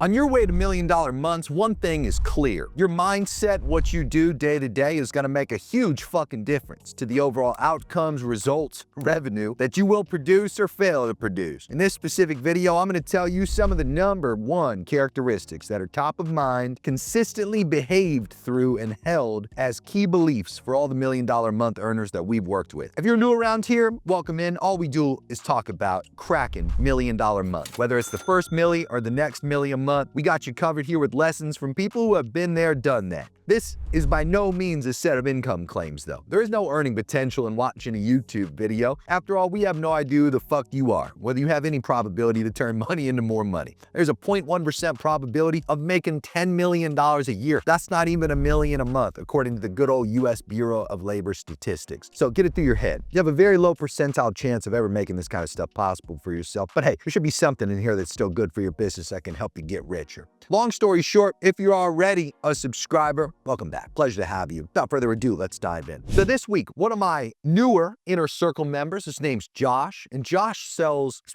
On your way to million-dollar months, one thing is clear. Your mindset, what you do day to day, is gonna make a huge fucking difference to the overall outcomes, results, revenue that you will produce or fail to produce. In this specific video, I'm gonna tell you some of the #1 characteristics that are top of mind, consistently behaved through and held as key beliefs for all the million-dollar month earners that we've worked with. If you're new around here, welcome in. All we do is talk about cracking million-dollar month. Whether it's the first milli or the next million month, we got you covered here with lessons from people who have been there, done that. This is by no means a set of income claims though. There is no earning potential in watching a YouTube video. After all, we have no idea who the fuck you are, whether you have any probability to turn money into more money. There's a 0.1% probability of making $10 million a year. That's not even $1 million a month, according to the good old US Bureau of Labor Statistics. So get it through your head. You have a very low percentile chance of ever making this kind of stuff possible for yourself. But hey, there should be something in here that's still good for your business that can help you get richer. Long story short, if you're already a subscriber, welcome back. Pleasure to have you. Without further ado, let's dive in. So this week, one of my newer Inner Circle members, his name's Josh, and Josh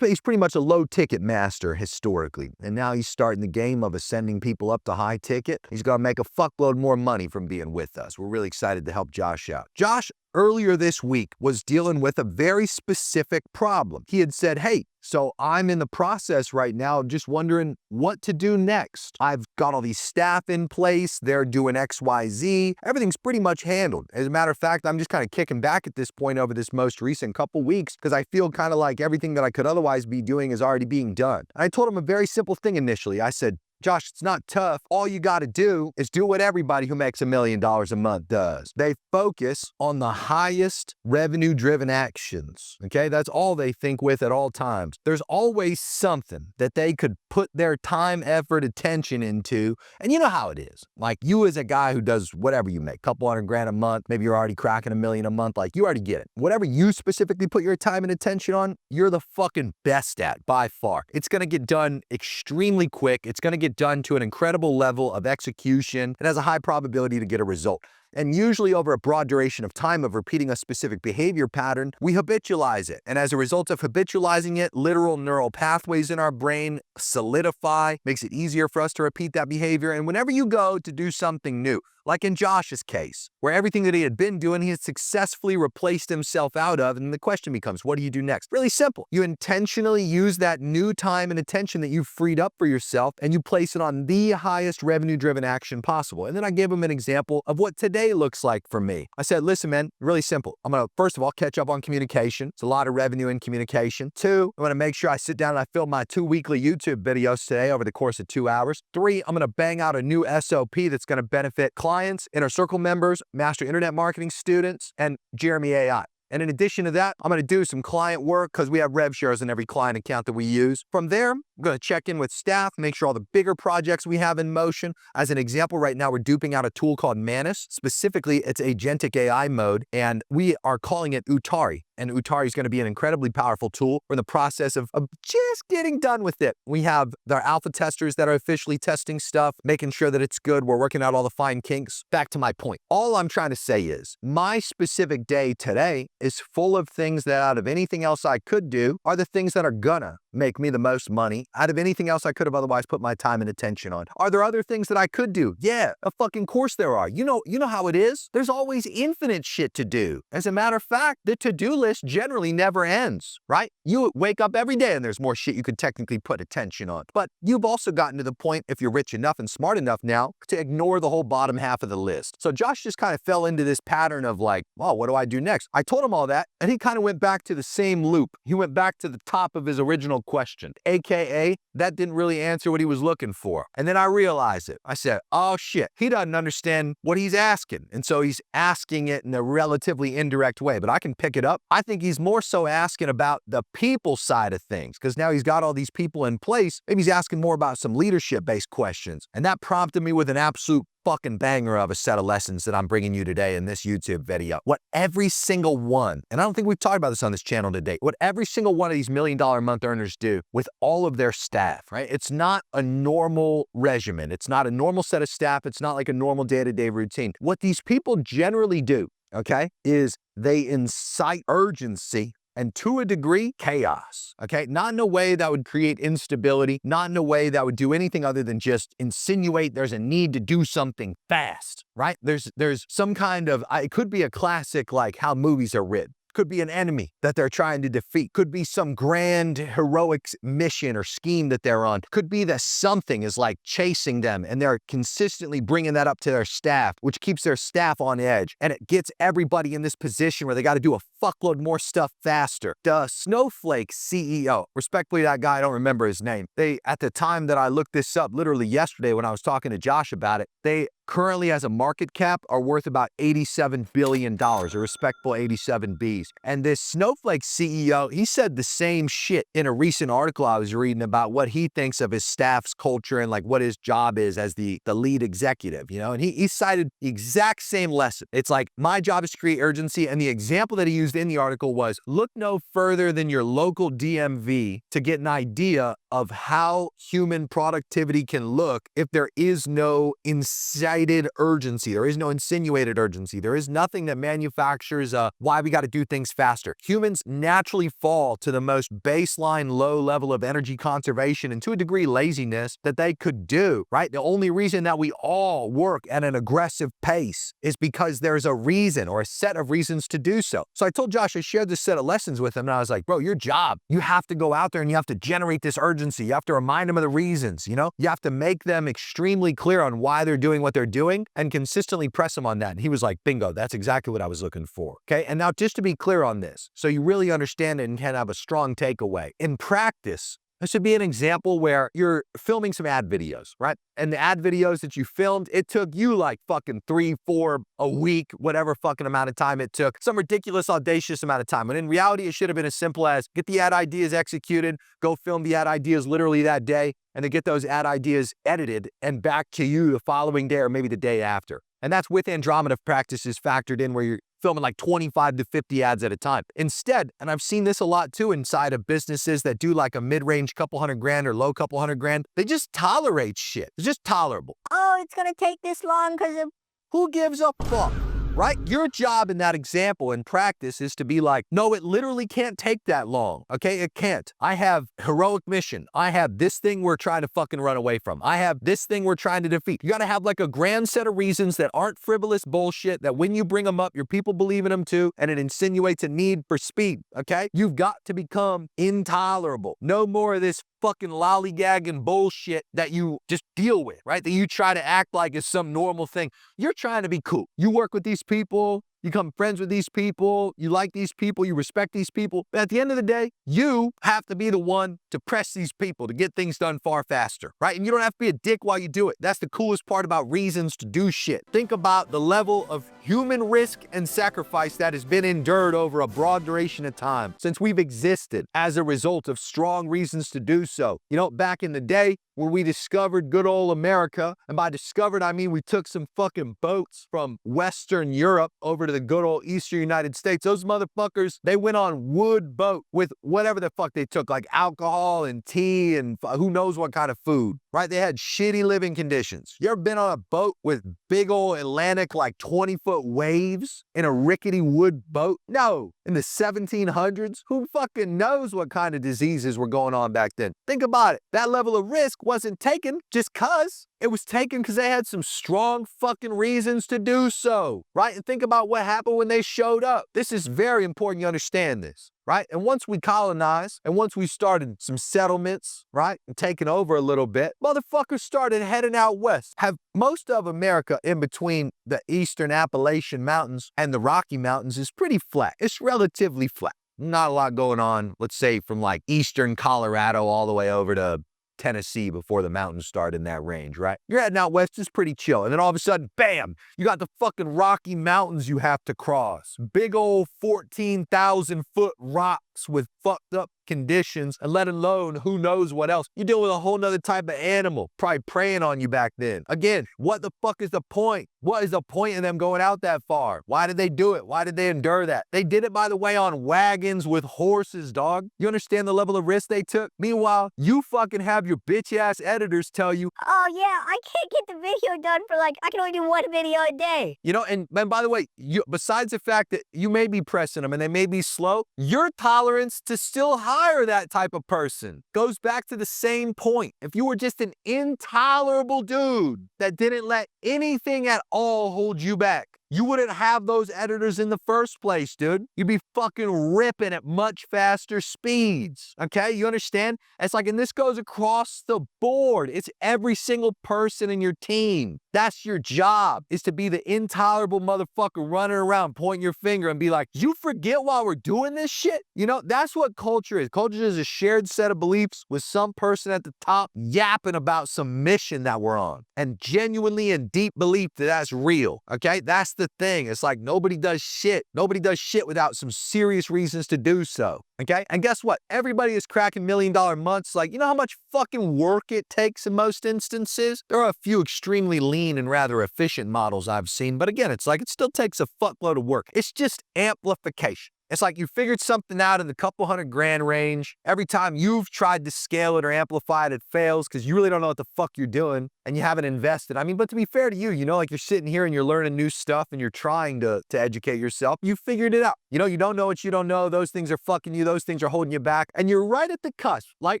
he's pretty much a low ticket master historically. And now he's starting the game of ascending people up to high ticket. He's gonna make a fuckload more money from being with us. We're really excited to help Josh out. Josh, earlier this week, was dealing with a very specific problem. He had said, hey, so I'm in the process right now of just wondering what to do next. I've got all these staff in place. They're doing XYZ. Everything's pretty much handled. As a matter of fact, I'm just kind of kicking back at this point over this most recent couple weeks because I feel kind of like everything that I could otherwise be doing is already being done. And I told him a very simple thing initially. I said, Josh, it's not tough. All you got to do is do what everybody who makes $1 million a month does. They focus on the highest revenue-driven actions, okay? That's all they think with at all times. There's always something that they could put their time, effort, attention into, and you know how it is. Like you as a guy who does whatever you make, couple hundred grand a month, maybe you're already cracking $1 million a month, like you already get it. Whatever you specifically put your time and attention on, you're the fucking best at by far. It's gonna get done extremely quick. It's gonna get done to an incredible level of execution. It has a high probability to get a result. And usually over a broad duration of time of repeating a specific behavior pattern, we habitualize it. And as a result of habitualizing it, literal neural pathways in our brain solidify, makes it easier for us to repeat that behavior. And whenever you go to do something new, like in Josh's case, where everything that he had been doing, he had successfully replaced himself out of, and the question becomes, what do you do next? Really simple. You intentionally use that new time and attention that you've freed up for yourself, and you place it on the highest revenue-driven action possible. And then I gave him an example of what today looks like for me. I said, listen, man, really simple. I'm gonna, first of all, catch up on communication. It's a lot of revenue in communication. 2, I'm gonna make sure I sit down and I film my 2 weekly YouTube videos today over the course of 2 hours. 3, I'm gonna bang out a new SOP that's gonna benefit clients, Inner Circle members, Master Internet Marketing students, and Jeremy AI. And in addition to that, I'm gonna do some client work because we have rev shares in every client account that we use. From there, I'm gonna check in with staff, make sure all the bigger projects we have in motion. As an example, right now we're duping out a tool called Manus. Specifically, it's agentic AI mode, and we are calling it Utari. And Utari is going to be an incredibly powerful tool. We're in the process of just getting done with it. We have our alpha testers that are officially testing stuff, making sure that it's good. We're working out all the fine kinks. Back to my point. All I'm trying to say is my specific day today is full of things that out of anything else I could do are the things that are gonna make me the most money out of anything else I could have otherwise put my time and attention on. Are there other things that I could do? Yeah, of fucking course there are. You know how it is. There's always infinite shit to do. As a matter of fact, the to-do list generally never ends, right? You wake up every day and there's more shit you could technically put attention on. But you've also gotten to the point, if you're rich enough and smart enough now, to ignore the whole bottom half of the list. So Josh just kind of fell into this pattern of like, well, what do I do next? I told him all that, and he kind of went back to the same loop. He went back to the top of his original question, AKA, that didn't really answer what he was looking for. And then I realized it. I said, oh shit, he doesn't understand what he's asking. And so he's asking it in a relatively indirect way, but I can pick it up. I think he's more so asking about the people side of things, because now he's got all these people in place. Maybe he's asking more about some leadership-based questions. And that prompted me with an absolute fucking banger of a set of lessons that I'm bringing you today in this YouTube video. What every single one, and I don't think we've talked about this on this channel today, what every single one of these $1 million a month earners do with all of their staff, right? It's not a normal regimen. It's not a normal set of staff. It's not like a normal day-to-day routine. What these people generally do, okay, is they incite urgency and to a degree, chaos, okay? Not in a way that would create instability, not in a way that would do anything other than just insinuate there's a need to do something fast, right? There's some kind of, it could be a classic like how movies are written. Could be an enemy that they're trying to defeat. Could be some grand heroic mission or scheme that they're on. Could be that something is like chasing them and they're consistently bringing that up to their staff, which keeps their staff on edge. And it gets everybody in this position where they got to do a fuckload more stuff faster. The Snowflake CEO, respectfully that guy, I don't remember his name. At the time that I looked this up, literally yesterday when I was talking to Josh about it, they currently as a market cap are worth about $87 billion, a respectable 87 Bs. And this Snowflake CEO, he said the same shit in a recent article I was reading about what he thinks of his staff's culture and like what his job is as the lead executive, you know? And he cited the exact same lesson. It's like, my job is to create urgency. And the example that he used in the article was, look no further than your local DMV to get an idea of how human productivity can look if there is no incited urgency. There is no insinuated urgency. There is nothing that manufactures why we got to do things faster. Humans naturally fall to the most baseline low level of energy conservation and to a degree laziness that they could do, right? The only reason that we all work at an aggressive pace is because there's a reason or a set of reasons to do so. So I told Josh, I shared this set of lessons with him and I was like, bro, your job, you have to go out there and you have to generate this urgency. You have to remind them of the reasons, you know? You have to make them extremely clear on why they're doing what they're doing and consistently press them on that. And he was like, bingo, that's exactly what I was looking for. Okay, and now just to be clear on this, so you really understand it and can have a strong takeaway. In practice, this would be an example where you're filming some ad videos, right? And the ad videos that you filmed, it took you like fucking 3, 4 a week, whatever fucking amount of time it took, some ridiculous, audacious amount of time. And in reality, it should have been as simple as get the ad ideas executed, go film the ad ideas literally that day, and then get those ad ideas edited and back to you the following day or maybe the day after. And that's with Andromeda practices factored in where you're filming like 25 to 50 ads at a time. Instead, and I've seen this a lot too inside of businesses that do like a mid-range couple $100,000 or low couple $100,000, they just tolerate shit. It's just tolerable. Oh, it's gonna take this long because of... Who gives a fuck? Right? Your job in that example in practice is to be like, no, it literally can't take that long. Okay, it can't. I have heroic mission. I have this thing we're trying to fucking run away from. I have this thing we're trying to defeat. You got to have like a grand set of reasons that aren't frivolous bullshit that when you bring them up, your people believe in them too, and it insinuates a need for speed. Okay? You've got to become intolerable. No more of this fucking lollygagging bullshit that you just deal with, right? That you try to act like is some normal thing. You're trying to be cool. You work with these people, you become friends with these people, you like these people, you respect these people. But at the end of the day, you have to be the one to press these people to get things done far faster, right? And you don't have to be a dick while you do it. That's the coolest part about reasons to do shit. Think about the level of human risk and sacrifice that has been endured over a broad duration of time since we've existed as a result of strong reasons to do so. You know, back in the day, where we discovered good old America, and by discovered, I mean we took some fucking boats from Western Europe over to the good old Eastern United States. Those motherfuckers, they went on wood boat with whatever the fuck they took, like alcohol and tea and who knows what kind of food, right? They had shitty living conditions. You ever been on a boat with big old Atlantic, like 20-foot waves in a rickety wood boat? No. In the 1700s, who fucking knows what kind of diseases were going on back then? Think about it. That level of risk wasn't taken just cause. It was taken because they had some strong fucking reasons to do so, right? And think about what happened when they showed up. This is very important you understand this, right? And once we colonized and once we started some settlements, right, and taking over a little bit, motherfuckers started heading out west. Have most of America in between the Eastern Appalachian Mountains and the Rocky Mountains is pretty flat. It's relatively flat. Not a lot going on, let's say from like Eastern Colorado all the way over to Tennessee before the mountains start in that range, right? You're heading out west, it's pretty chill. And then all of a sudden, bam, you got the fucking Rocky Mountains you have to cross. Big old 14,000 foot rocks with fucked up conditions, and let alone who knows what else. You're dealing with a whole nother type of animal, probably preying on you back then. Again, what the fuck is the point? What is the point in them going out that far? Why did they do it? Why did they endure that? They did it, by the way, on wagons with horses, dog. You understand the level of risk they took? Meanwhile, you fucking have your bitch-ass editors tell you, oh yeah, I can't get the video done for like, I can only do one video a day. You know, and by the way, besides the fact that you may be pressing them and they may be slow, you're tolerating tolerance to still hire that type of person. Goes back to the same point. If you were just an intolerable dude that didn't let anything at all hold you back, you wouldn't have those editors in the first place, dude. You'd be fucking ripping at much faster speeds, okay? You understand? It's like, and this goes across the board. It's every single person in your team. That's your job, is to be the intolerable motherfucker running around pointing your finger and be like, you forget while we're doing this shit? You know, that's what culture is. Culture is a shared set of beliefs with some person at the top yapping about some mission that we're on, and genuinely in deep belief that that's real, okay? That's the thing. It's like nobody does shit. Nobody does shit without some serious reasons to do so, okay? And guess what? Everybody is cracking $1 million months. Like, you know how much fucking work it takes in most instances? There are a few extremely lean and rather efficient models I've seen, but again, it's like it still takes a fuckload of work. It's just amplification. It's like you figured something out in the couple $100,000 range. Every time you've tried to scale it or amplify it, it fails because you really don't know what the fuck you're doing and you haven't invested. I mean, but to be fair to you, you know, like you're sitting here and you're learning new stuff and you're trying to educate yourself. You figured it out. You know, you don't know what you don't know. Those things are fucking you. Those things are holding you back. And you're right at the cusp. Like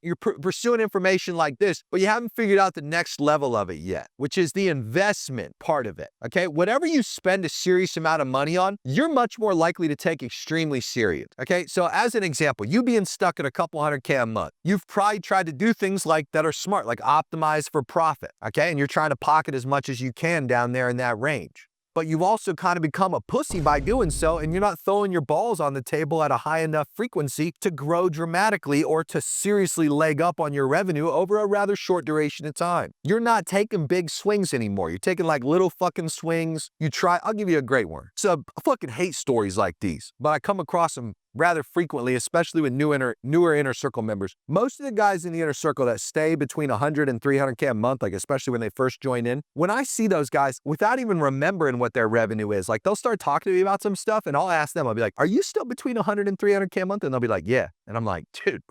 you're pursuing information like this, but you haven't figured out the next level of it yet, which is the investment part of it. Okay. Whatever you spend a serious amount of money on, you're much more likely to take extremely serious. Okay, so as an example, you being stuck at a couple $100K a month, you've probably tried to do things like that are smart, like optimize for profit. Okay, and you're trying to pocket as much as you can down there in that range. But you've also kind of become a pussy by doing so, and you're not throwing your balls on the table at a high enough frequency to grow dramatically or to seriously leg up on your revenue over a rather short duration of time. You're not taking big swings anymore. You're taking like little fucking swings. I'll give you a great one. So I fucking hate stories like these, but I come across them rather frequently, especially with newer inner circle members. Most of the guys in the inner circle that stay between 100 and 300K a month, like especially when they first join in, when I see those guys without even remembering what their revenue is, like they'll start talking to me about some stuff and I'll ask them, I'll be like, are you still between 100 and 300K a month? And they'll be like, yeah. And I'm like, dude,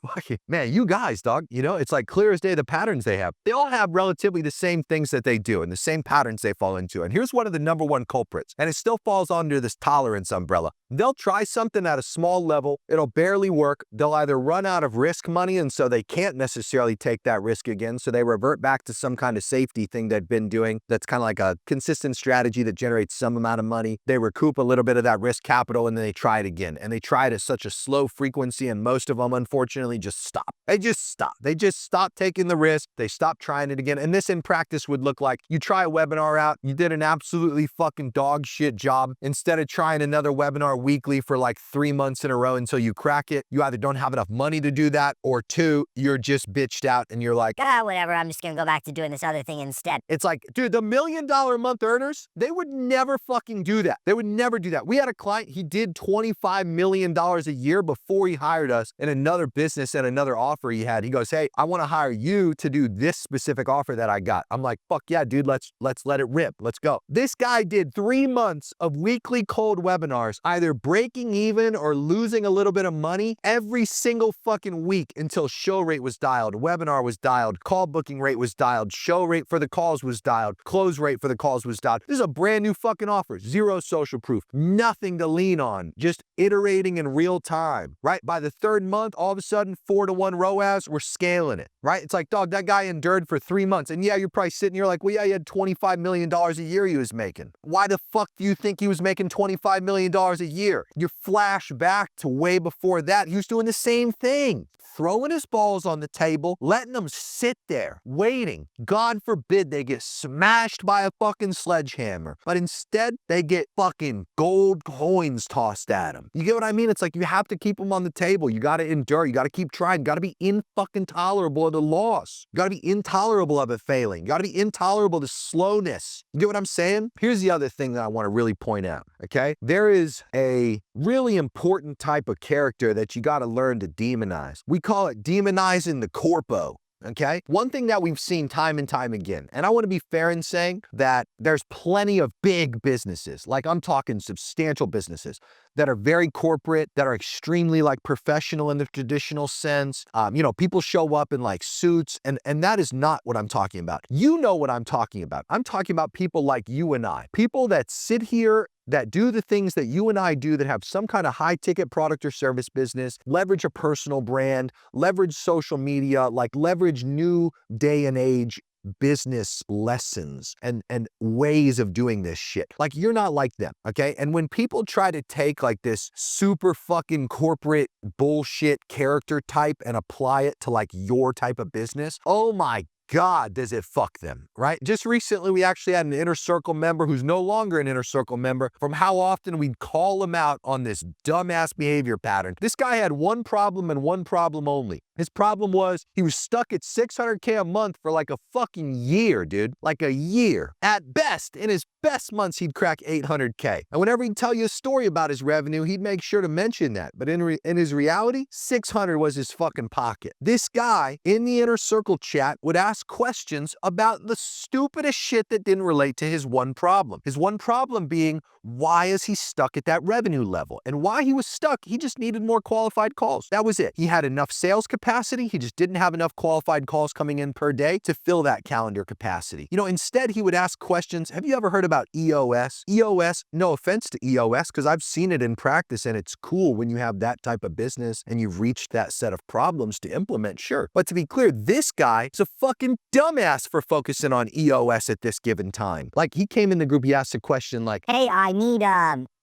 man, you guys, dog, you know, it's like clear as day the patterns they have. They all have relatively the same things that they do and the same patterns they fall into. And here's one of the number one culprits, and it still falls under this tolerance umbrella. They'll try something at a small level. It'll barely work. They'll either run out of risk money, and so they can't necessarily take that risk again. So they revert back to some kind of safety thing they've been doing that's kind of like a consistent strategy that generates some amount of money. They recoup a little bit of that risk capital, and then they try it again. And they try it at such a slow frequency, and most of them, unfortunately, just stop. They just stop. They just stop taking the risk. They stop trying it again. And this in practice would look like you try a webinar out. You did an absolutely fucking dog shit job. Instead of trying another webinar weekly for like 3 months in a row until you crack it, you either don't have enough money to do that, or two, you're just bitched out and you're like, whatever, I'm just gonna go back to doing this other thing instead. It's like, dude, the $1 million a month earners, they would never fucking do that. They would never do that. We had a client, he did $25 million a year before he hired us in another business and another offer he had. He goes, hey, I want to hire you to do this specific offer that I got. I'm like, fuck yeah, dude, let's let it rip. Let's go. This guy did 3 months of weekly cold webinars, either breaking even or losing a little bit of money every single fucking week until show rate was dialed, webinar was dialed, call booking rate was dialed, show rate for the calls was dialed, close rate for the calls was dialed. This is a brand new fucking offer. Zero social proof, nothing to lean on, just iterating in real time, right? By the 3rd month, all of a sudden, 4-to-1 ROAS, we're scaling it, right? It's like, dog, that guy endured for 3 months. And yeah, you're probably sitting here like, well, yeah, he had $25 million a year he was making. Why the fuck do you think he was making $25 million a year? You flash back to way before that, he was doing the same thing. Throwing his balls on the table, letting them sit there, waiting. God forbid they get smashed by a fucking sledgehammer. But instead, they get fucking gold coins tossed at them. You get what I mean? It's like you have to keep them on the table. You got to endure. You got to keep trying. You got to be intolerable of the loss. You got to be intolerable of it failing. You got to be intolerable to slowness. You get what I'm saying? Here's the other thing that I want to really point out, okay? There is a really important type of character that you got to learn to demonize. We call it demonizing the corpo. Okay? One thing that we've seen time and time again, and I want to be fair in saying that there's plenty of big businesses, like I'm talking substantial businesses, that are very corporate, that are extremely like professional in the traditional sense. You know, people show up in like suits, and that is not what I'm talking about. You know what I'm talking about. I'm talking about people like you and I, people that sit here that do the things that you and I do that have some kind of high ticket product or service business, leverage a personal brand, leverage social media, like leverage new day and age business lessons and ways of doing this shit. Like, you're not like them, okay? And when people try to take like this super fucking corporate bullshit character type and apply it to like your type of business, oh my God, does it fuck them, right? Just recently, we actually had an Inner Circle member who's no longer an Inner Circle member from how often we'd call him out on this dumbass behavior pattern. This guy had one problem and one problem only. His problem was he was stuck at $600K a month for like a fucking year, dude. Like a year. At best, in his best months, he'd crack $800K. And whenever he'd tell you a story about his revenue, he'd make sure to mention that. But in his reality, 600 was his fucking pocket. This guy in the Inner Circle chat would ask questions about the stupidest shit that didn't relate to his one problem. His one problem being, why is he stuck at that revenue level? And why he was stuck, he just needed more qualified calls. That was it. He had enough sales capacity. He just didn't have enough qualified calls coming in per day to fill that calendar capacity. You know, instead he would ask questions. Have you ever heard about EOS? EOS, no offense to EOS, because I've seen it in practice and it's cool when you have that type of business and you've reached that set of problems to implement, sure. But to be clear, this guy is a fucking dumbass for focusing on EOS at this given time. Like, he came in the group, he asked a question like, Hey, I need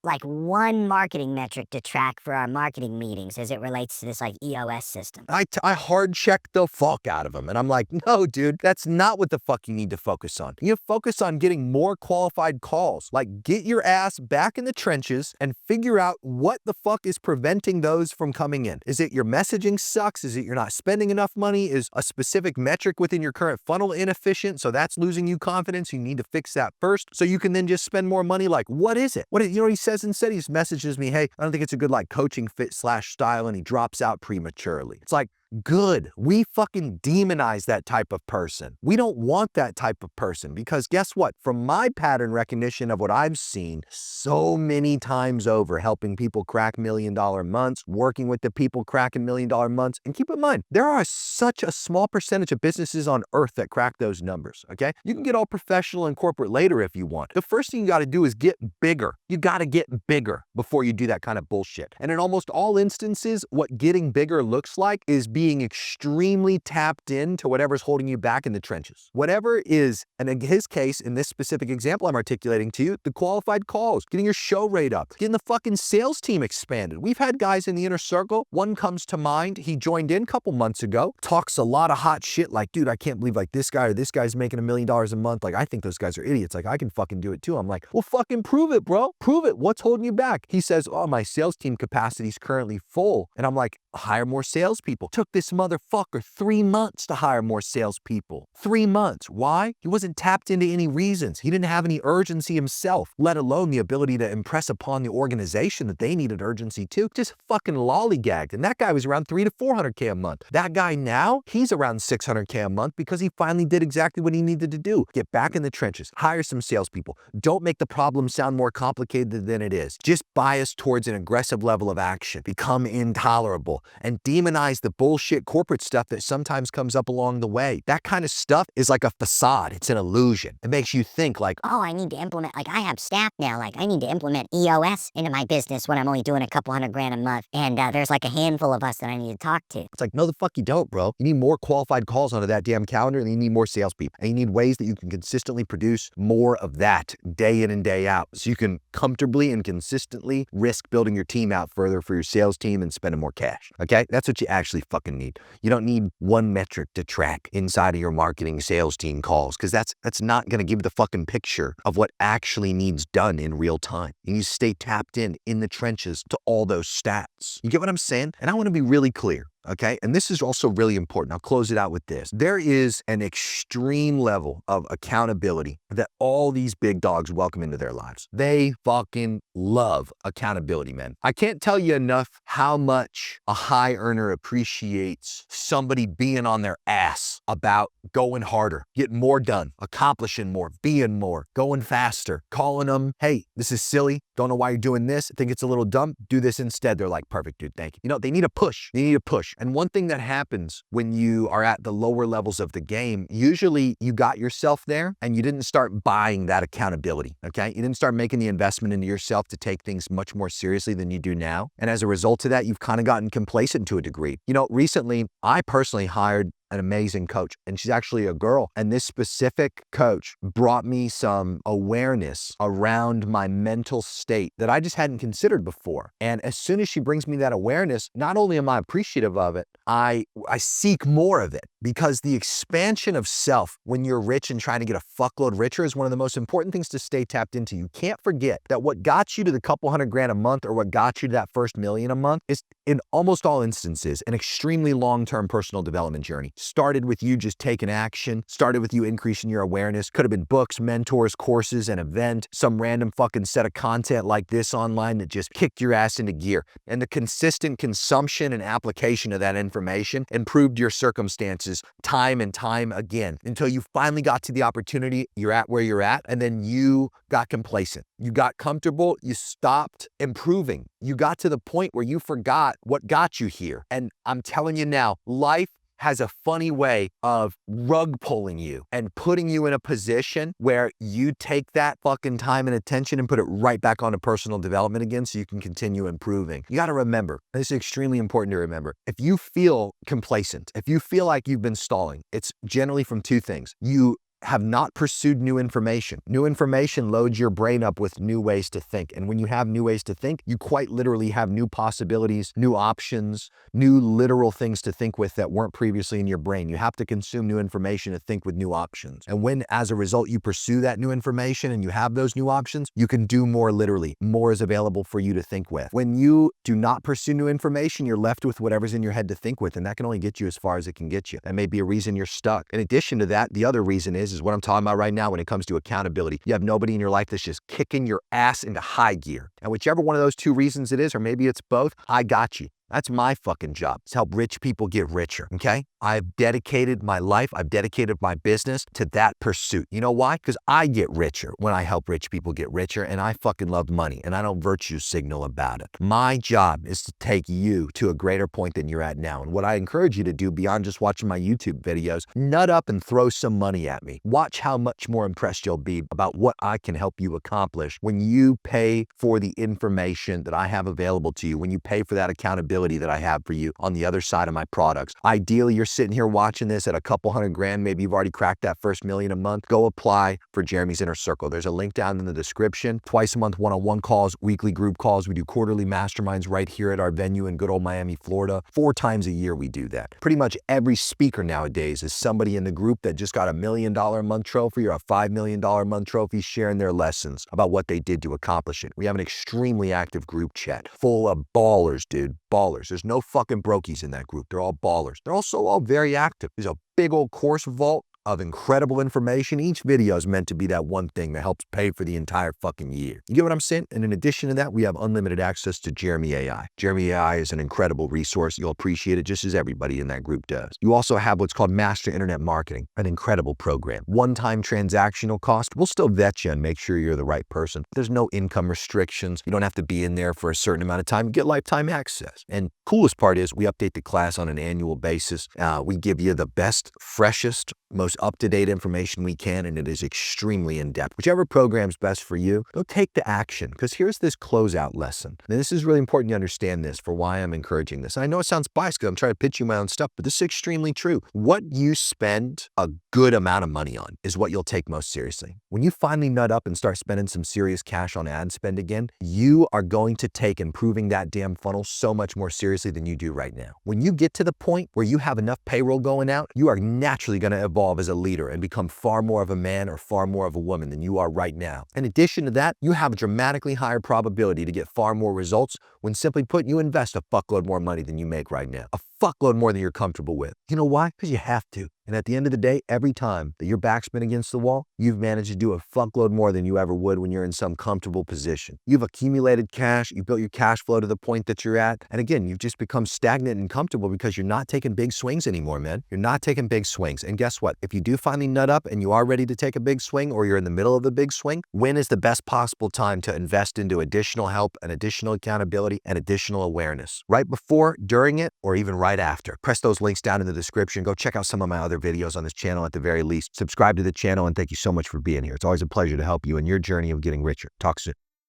like one marketing metric to track for our marketing meetings as it relates to this like EOS system. I hard checked the fuck out of him. And I'm like, no, dude, that's not what the fuck you need to focus on. You focus on getting more qualified calls. Like, get your ass back in the trenches and figure out what the fuck is preventing those from coming in. Is it your messaging sucks? Is it you're not spending enough money? Is a specific metric within your current funnel inefficient? So that's losing you confidence. You need to fix that first so you can then just spend more money. Like, what is it? You know what he says instead? He just messages me, hey, I don't think it's a good like coaching fit / style, and he drops out prematurely. It's like, good. We fucking demonize that type of person. We don't want that type of person because guess what? From my pattern recognition of what I've seen so many times over, helping people crack $1 million months, working with the people cracking $1 million months, and keep in mind, there are such a small percentage of businesses on earth that crack those numbers, okay? You can get all professional and corporate later if you want. The first thing you gotta do is get bigger. You gotta get bigger before you do that kind of bullshit. And in almost all instances, what getting bigger looks like is being extremely tapped into whatever's holding you back in the trenches. Whatever is, and in his case, in this specific example I'm articulating to you, the qualified calls, getting your show rate up, getting the fucking sales team expanded. We've had guys in the Inner Circle. One comes to mind. He joined in a couple months ago, talks a lot of hot shit like, dude, I can't believe like this guy or this guy's making $1 million a month. Like, I think those guys are idiots. Like, I can fucking do it too. I'm like, well, fucking prove it, bro. Prove it. What's holding you back? He says, oh, my sales team capacity is currently full. And I'm like, hire more salespeople. Took this motherfucker 3 months to hire more salespeople. 3 months. Why? He wasn't tapped into any reasons. He didn't have any urgency himself, let alone the ability to impress upon the organization that they needed urgency too. Just fucking lollygagged. And that guy was around 300 to 400K a month. That guy now, he's around 600K a month because he finally did exactly what he needed to do. Get back in the trenches, hire some salespeople. Don't make the problem sound more complicated than it is. Just bias towards an aggressive level of action. Become intolerable and demonize the bullshit corporate stuff that sometimes comes up along the way. That kind of stuff is like a facade. It's an illusion. It makes you think like, Oh, I need to implement, like I have staff now, like I need to implement EOS into my business when I'm only doing a couple $100,000 a month. And there's like a handful of us that I need to talk to. it's like, no, the fuck you don't, bro. You need more qualified calls onto that damn calendar, and you need more salespeople. And you need ways that you can consistently produce more of that day in and day out. So you can comfortably and consistently risk building your team out further for your sales team and spending more cash. Okay? That's what you actually fucking need. You don't need one metric to track inside of your marketing sales team calls, because that's not going to give the fucking picture of what actually needs done in real time. You need to stay tapped in the trenches to all those stats. You get what I'm saying? And I want to be really clear. Okay. And this is also really important. I'll close it out with this. There is an extreme level of accountability that all these big dogs welcome into their lives. They fucking love accountability, man. I can't tell you enough how much a high earner appreciates somebody being on their ass about going harder, getting more done, accomplishing more, being more, going faster, calling them, hey, this is silly. don't know why you're doing this, think it's a little dumb, do this instead. They're like, perfect, dude, thank you. You know, they need a push. They need a push. And one thing that happens when you are at the lower levels of the game, usually you got yourself there and you didn't start buying that accountability, okay? You didn't start making the investment into yourself to take things much more seriously than you do now. And as a result of that, you've kind of gotten complacent to a degree. You know, recently, I personally hired an amazing coach, and she's actually a girl. And this specific coach brought me some awareness around my mental state that I just hadn't considered before. And as soon as she brings me that awareness, not only am I appreciative of it, I seek more of it, because the expansion of self when you're rich and trying to get a fuckload richer is one of the most important things to stay tapped into. You can't forget that what got you to the couple $100,000 a month, or what got you to that first $1 million a month, is in almost all instances an extremely long-term personal development journey. Started with you just taking action, started with you increasing your awareness. Could have been books, mentors, courses, an event, some random fucking set of content like this online that just kicked your ass into gear. And the consistent consumption and application of that information improved your circumstances time and time again, until you finally got to the opportunity, you're at where you're at, and then you got complacent. You got comfortable, you stopped improving. You got to the point where you forgot what got you here. And I'm telling you now, life has a funny way of rug pulling you and putting you in a position where you take that fucking time and attention and put it right back onto personal development again, so you can continue improving. You got to remember, this is extremely important to remember, if you feel complacent, if you feel like you've been stalling, it's generally from two things. You have not pursued new information. New information loads your brain up with new ways to think. And when you have new ways to think, you quite literally have new possibilities, new options, new literal things to think with that weren't previously in your brain. You have to consume new information to think with new options. And when, as a result, you pursue that new information and you have those new options, you can do more literally. More is available for you to think with. When you do not pursue new information, you're left with whatever's in your head to think with, and that can only get you as far as it can get you. That may be a reason you're stuck. In addition to that, the other reason is what I'm talking about right now when it comes to accountability. You have nobody in your life that's just kicking your ass into high gear. And whichever one of those two reasons it is, or maybe it's both, I got you. That's my fucking job. It's help rich people get richer, okay? I've dedicated my life, I've dedicated my business to that pursuit. You know why? Because I get richer when I help rich people get richer, and I fucking love money, and I don't virtue signal about it. My job is to take you to a greater point than you're at now. And what I encourage you to do beyond just watching my YouTube videos, nut up and throw some money at me. Watch how much more impressed you'll be about what I can help you accomplish when you pay for the information that I have available to you, when you pay for that accountability that I have for you on the other side of my products. Ideally, you're sitting here watching this at a couple $100,000, maybe you've already cracked that first $1 million a month. Go apply for Jeremy's Inner Circle. There's a link down in the description. Twice a month one-on-one calls, weekly group calls. We do quarterly masterminds right here at our venue in good old Miami, Florida. 4 times a year we do that. Pretty much every speaker nowadays is somebody in the group that just got a $1 million a month trophy or a $5 million a month trophy, sharing their lessons about what they did to accomplish it. We have an extremely active group chat full of ballers, dude. Ballers. There's no fucking brokies in that group. They're all ballers. They're also all very active. There's a big old course vault of incredible information. Each video is meant to be that one thing that helps pay for the entire fucking year. You get what I'm saying? And in addition to that, we have unlimited access to Jeremy AI. Jeremy AI is an incredible resource. You'll appreciate it just as everybody in that group does. You also have what's called Master Internet Marketing, an incredible program. One-time transactional cost. We'll still vet you and make sure you're the right person. There's no income restrictions. You don't have to be in there for a certain amount of time. You get lifetime access. And coolest part is we update the class on an annual basis. We give you the best, freshest, most up-to-date information we can, and it is extremely in-depth. Whichever program's best for you, go take the action, because here's this closeout lesson. Now, this is really important you understand this for why I'm encouraging this. And I know it sounds biased because I'm trying to pitch you my own stuff, but this is extremely true. What you spend a good amount of money on is what you'll take most seriously. When you finally nut up and start spending some serious cash on ad spend again, you are going to take improving that damn funnel so much more seriously than you do right now. When you get to the point where you have enough payroll going out, you are naturally going to evolve as a leader and become far more of a man or far more of a woman than you are right now. In addition to that, you have a dramatically higher probability to get far more results when, simply put, you invest a fuckload more money than you make right now. A fuckload more than you're comfortable with. You know why? Because you have to. And at the end of the day, every time that your back's been against the wall, you've managed to do a fuckload more than you ever would when you're in some comfortable position. You've accumulated cash, you built your cash flow to the point that you're at. And again, you've just become stagnant and comfortable because you're not taking big swings anymore, man. You're not taking big swings. And guess what? If you do finally nut up and you are ready to take a big swing, or you're in the middle of a big swing, when is the best possible time to invest into additional help and additional accountability and additional awareness? Right before, during it, or even right after. Press those links down in the description. Go check out some of my other videos on this channel at the very least. Subscribe to the channel, and thank you so much for being here. It's always a pleasure to help you in your journey of getting richer. Talk soon.